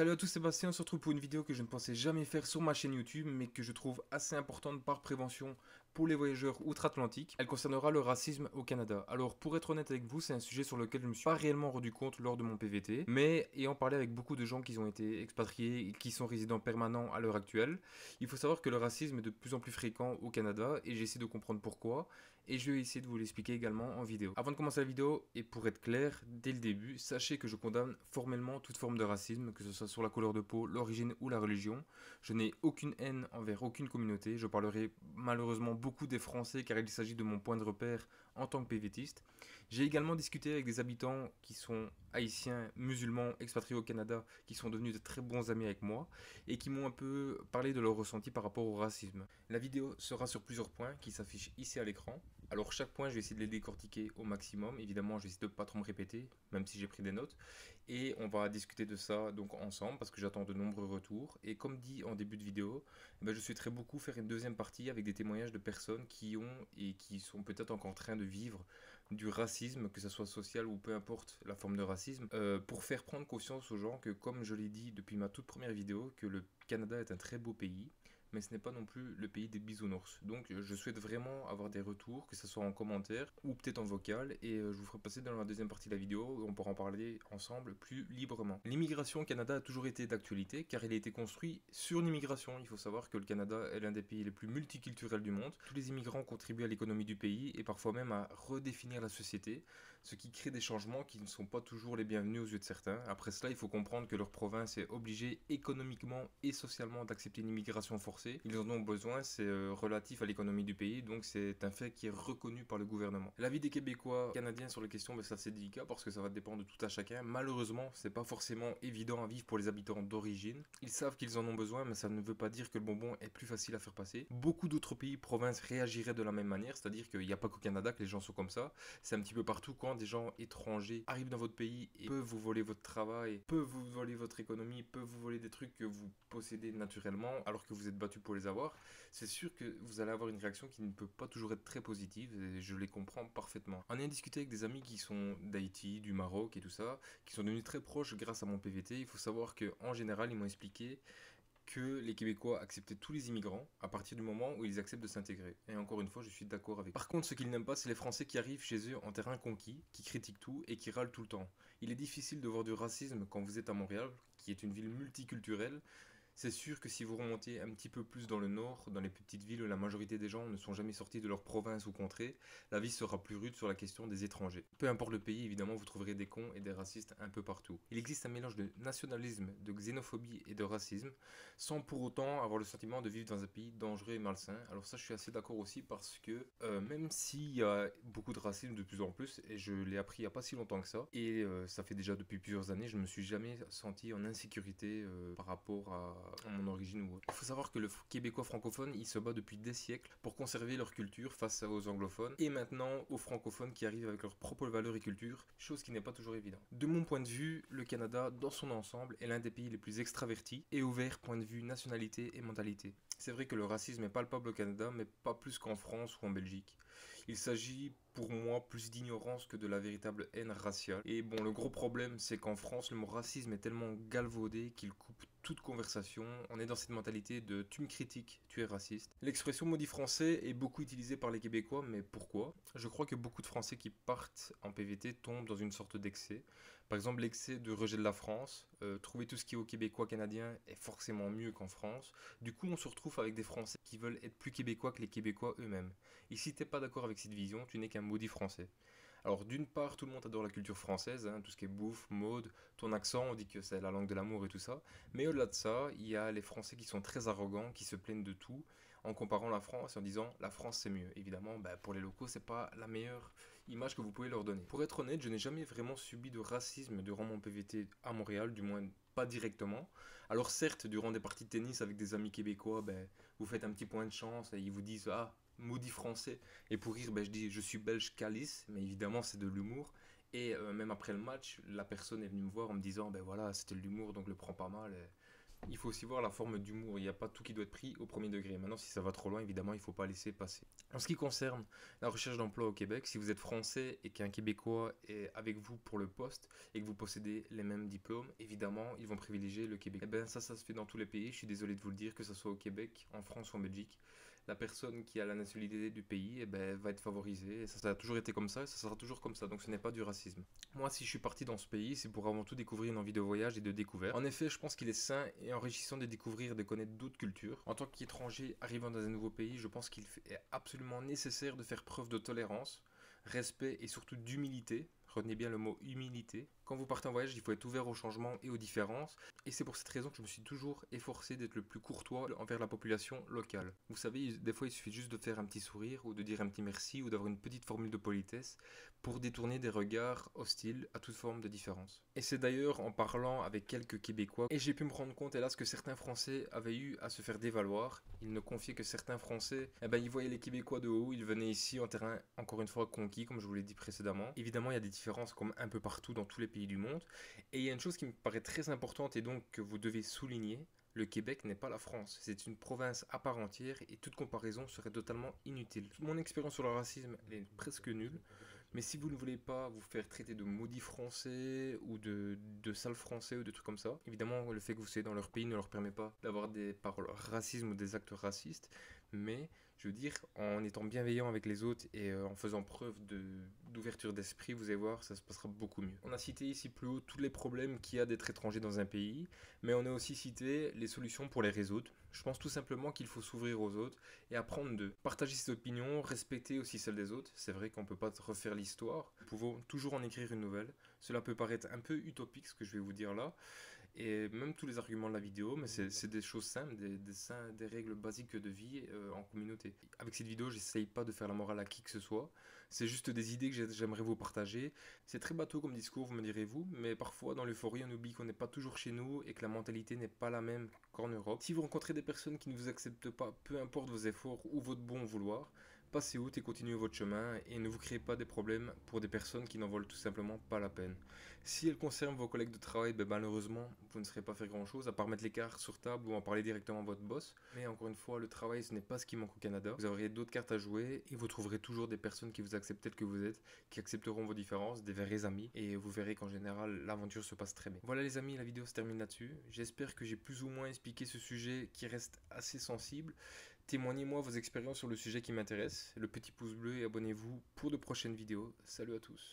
Salut à tous, Sébastien, on se retrouve pour une vidéo que je ne pensais jamais faire sur ma chaîne YouTube, mais que je trouve assez importante par prévention pour les voyageurs outre-Atlantique. Elle concernera le racisme au Canada. Alors pour être honnête avec vous, c'est un sujet sur lequel je ne me suis pas réellement rendu compte lors de mon PVT, mais ayant parlé avec beaucoup de gens qui ont été expatriés et qui sont résidents permanents à l'heure actuelle, il faut savoir que le racisme est de plus en plus fréquent au Canada et j'essaie de comprendre pourquoi, et je vais essayer de vous l'expliquer également en vidéo. Avant de commencer la vidéo, et pour être clair, dès le début, sachez que je condamne formellement toute forme de racisme, que ce soit sur la couleur de peau, l'origine ou la religion. Je n'ai aucune haine envers aucune communauté. Je parlerai malheureusement beaucoup des Français car il s'agit de mon point de repère en tant que PVTiste. J'ai également discuté avec des habitants qui sont haïtiens, musulmans, expatriés au Canada, qui sont devenus de très bons amis avec moi et qui m'ont un peu parlé de leur ressenti par rapport au racisme. La vidéo sera sur plusieurs points qui s'affichent ici à l'écran. Alors chaque point, je vais essayer de les décortiquer au maximum. Évidemment, je vais essayer de ne pas trop me répéter, même si j'ai pris des notes. Et on va discuter de ça donc ensemble parce que j'attends de nombreux retours. Et comme dit en début de vidéo, je souhaiterais beaucoup faire une deuxième partie avec des témoignages de personnes qui ont et qui sont peut-être encore en train de vivre du racisme, que ce soit social ou peu importe la forme de racisme, pour faire prendre conscience aux gens que, comme je l'ai dit depuis ma toute première vidéo, que le Canada est un très beau pays, mais ce n'est pas non plus le pays des bisounours. Donc je souhaite vraiment avoir des retours, que ce soit en commentaire ou peut-être en vocal, et je vous ferai passer dans la deuxième partie de la vidéo où on pourra en parler ensemble plus librement. L'immigration au Canada a toujours été d'actualité car il a été construit sur l'immigration. Il faut savoir que le Canada est l'un des pays les plus multiculturels du monde. Tous les immigrants contribuent à l'économie du pays et parfois même à redéfinir la société, ce qui crée des changements qui ne sont pas toujours les bienvenus aux yeux de certains. Après cela, il faut comprendre que leur province est obligée économiquement et socialement d'accepter une immigration forcée. Ils en ont besoin, c'est relatif à l'économie du pays, donc c'est un fait qui est reconnu par le gouvernement. L'avis des Québécois canadiens sur la question, c'est assez délicat parce que ça va dépendre de tout à chacun. Malheureusement, c'est pas forcément évident à vivre pour les habitants d'origine. Ils savent qu'ils en ont besoin, mais ça ne veut pas dire que le bonbon est plus facile à faire passer. Beaucoup d'autres pays, provinces réagiraient de la même manière, c'est-à-dire qu'il n'y a pas qu'au Canada que les gens sont comme ça. C'est un petit peu partout quand des gens étrangers arrivent dans votre pays et peuvent vous voler votre travail, peuvent vous voler votre économie, peuvent vous voler des trucs que vous possédez naturellement alors que vous êtes battu pour les avoir. C'est sûr que vous allez avoir une réaction qui ne peut pas toujours être très positive et je les comprends parfaitement. En ayant discuté avec des amis qui sont d'Haïti, du Maroc et tout ça, qui sont devenus très proches grâce à mon PVT, il faut savoir qu'en général ils m'ont expliqué que les Québécois acceptaient tous les immigrants à partir du moment où ils acceptent de s'intégrer. Et encore une fois, je suis d'accord avec. Par contre, ce qu'ils n'aiment pas, c'est les Français qui arrivent chez eux en terrain conquis, qui critiquent tout et qui râlent tout le temps. Il est difficile de voir du racisme quand vous êtes à Montréal, qui est une ville multiculturelle. C'est sûr que si vous remontez un petit peu plus dans le nord, dans les petites villes où la majorité des gens ne sont jamais sortis de leur province ou contrée, la vie sera plus rude sur la question des étrangers. Peu importe le pays, évidemment, vous trouverez des cons et des racistes un peu partout. Il existe un mélange de nationalisme, de xénophobie et de racisme, sans pour autant avoir le sentiment de vivre dans un pays dangereux et malsain. Alors ça, je suis assez d'accord aussi parce que même s'il y a beaucoup de racisme de plus en plus, et je l'ai appris il n'y a pas si longtemps que ça, et ça fait déjà depuis plusieurs années, je me suis jamais senti en insécurité par rapport à mon origine ou autre. Il faut savoir que le Québécois francophone, il se bat depuis des siècles pour conserver leur culture face aux anglophones et maintenant aux francophones qui arrivent avec leurs propres valeurs et culture, chose qui n'est pas toujours évidente. De mon point de vue, le Canada, dans son ensemble, est l'un des pays les plus extravertis et ouverts point de vue nationalité et mentalité. C'est vrai que le racisme est palpable au Canada, mais pas plus qu'en France ou en Belgique. Il s'agit pour moi plus d'ignorance que de la véritable haine raciale. Et bon, le gros problème, c'est qu'en France, le mot racisme est tellement galvaudé qu'il coupe toute conversation. On est dans cette mentalité de tu me critiques, tu es raciste. L'expression maudit français est beaucoup utilisée par les Québécois, mais pourquoi? Je crois que beaucoup de Français qui partent en PVT tombent dans une sorte d'excès. Par exemple, l'excès de rejet de la France. Trouver tout ce qui est au Québécois canadien est forcément mieux qu'en France. Du coup, on se retrouve avec des Français qui veulent être plus Québécois que les Québécois eux-mêmes. Et si t'es pas d'accord avec cette vision, tu n'es qu'un maudit français. Alors d'une part, tout le monde adore la culture française, tout ce qui est bouffe, mode, ton accent, on dit que c'est la langue de l'amour et tout ça. Mais au-delà de ça, il y a les Français qui sont très arrogants, qui se plaignent de tout, en comparant la France et en disant la France c'est mieux. Évidemment, pour les locaux, c'est pas la meilleure image que vous pouvez leur donner. Pour être honnête, je n'ai jamais vraiment subi de racisme durant mon PVT à Montréal, du moins pas directement. Alors certes, durant des parties de tennis avec des amis québécois, vous faites un petit point de chance et ils vous disent ah maudit français. Et pour rire, je dis je suis belge calice, mais évidemment c'est de l'humour. Et même après le match, la personne est venue me voir en me disant voilà c'était de l'humour donc le prends pas mal. Il faut aussi voir la forme d'humour, il n'y a pas tout qui doit être pris au premier degré. Maintenant, si ça va trop loin, évidemment, il ne faut pas laisser passer. En ce qui concerne la recherche d'emploi au Québec, si vous êtes français et qu'un Québécois est avec vous pour le poste et que vous possédez les mêmes diplômes, évidemment, ils vont privilégier le Québec. Et bien ça se fait dans tous les pays, je suis désolé de vous le dire, que ce soit au Québec, en France ou en Belgique. La personne qui a la nationalité du pays va être favorisée. Et ça a toujours été comme ça et ça sera toujours comme ça. Donc ce n'est pas du racisme. Moi, si je suis parti dans ce pays, c'est pour avant tout découvrir une envie de voyage et de découverte. En effet, je pense qu'il est sain et enrichissant de découvrir et de connaître d'autres cultures. En tant qu'étranger arrivant dans un nouveau pays, je pense qu'il est absolument nécessaire de faire preuve de tolérance, respect et surtout d'humilité. Retenez bien le mot humilité. Quand vous partez en voyage, il faut être ouvert aux changements et aux différences. Et c'est pour cette raison que je me suis toujours efforcé d'être le plus courtois envers la population locale. Vous savez, des fois, il suffit juste de faire un petit sourire ou de dire un petit merci ou d'avoir une petite formule de politesse pour détourner des regards hostiles à toute forme de différence. Et c'est d'ailleurs en parlant avec quelques Québécois et j'ai pu me rendre compte, hélas, que certains Français avaient eu à se faire dévaloir. Ils ne confiaient que certains Français, ils voyaient les Québécois de haut, ils venaient ici en terrain, encore une fois, conquis, comme je vous l'ai dit précédemment. Évidemment, il y a des différences comme un peu partout dans tous les pays du monde. Et il y a une chose qui me paraît très importante et donc que vous devez souligner, le Québec n'est pas la France, c'est une province à part entière et toute comparaison serait totalement inutile. Mon expérience sur le racisme elle est presque nulle, mais si vous ne voulez pas vous faire traiter de maudit français ou de sale français ou de trucs comme ça, évidemment le fait que vous soyez dans leur pays ne leur permet pas d'avoir des paroles racistes ou des actes racistes, mais je veux dire, en étant bienveillant avec les autres et en faisant preuve d'ouverture d'esprit, vous allez voir, ça se passera beaucoup mieux. On a cité ici plus haut tous les problèmes qu'il y a d'être étranger dans un pays, mais on a aussi cité les solutions pour les résoudre. Je pense tout simplement qu'il faut s'ouvrir aux autres et apprendre d'eux. Partager ses opinions, respecter aussi celles des autres. C'est vrai qu'on ne peut pas refaire l'histoire. Nous pouvons toujours en écrire une nouvelle. Cela peut paraître un peu utopique ce que je vais vous dire là, et même tous les arguments de la vidéo, mais c'est des choses simples, des règles basiques de vie en communauté. Avec cette vidéo, j'essaye pas de faire la morale à qui que ce soit, c'est juste des idées que j'aimerais vous partager. C'est très bateau comme discours, vous me direz-vous, mais parfois dans l'euphorie, on oublie qu'on n'est pas toujours chez nous et que la mentalité n'est pas la même qu'en Europe. Si vous rencontrez des personnes qui ne vous acceptent pas, peu importe vos efforts ou votre bon vouloir, passez outre et continuez votre chemin et ne vous créez pas des problèmes pour des personnes qui n'en valent tout simplement pas la peine. Si elles concernent vos collègues de travail, malheureusement, vous ne serez pas faire grand chose à part mettre les cartes sur table ou en parler directement à votre boss. Mais encore une fois, le travail ce n'est pas ce qui manque au Canada. Vous aurez d'autres cartes à jouer et vous trouverez toujours des personnes qui vous acceptent tel que vous êtes, qui accepteront vos différences, des vrais amis et vous verrez qu'en général l'aventure se passe très bien. Voilà les amis, la vidéo se termine là-dessus. J'espère que j'ai plus ou moins expliqué ce sujet qui reste assez sensible. Témoignez-moi vos expériences sur le sujet qui m'intéresse. Le petit pouce bleu et abonnez-vous pour de prochaines vidéos. Salut à tous.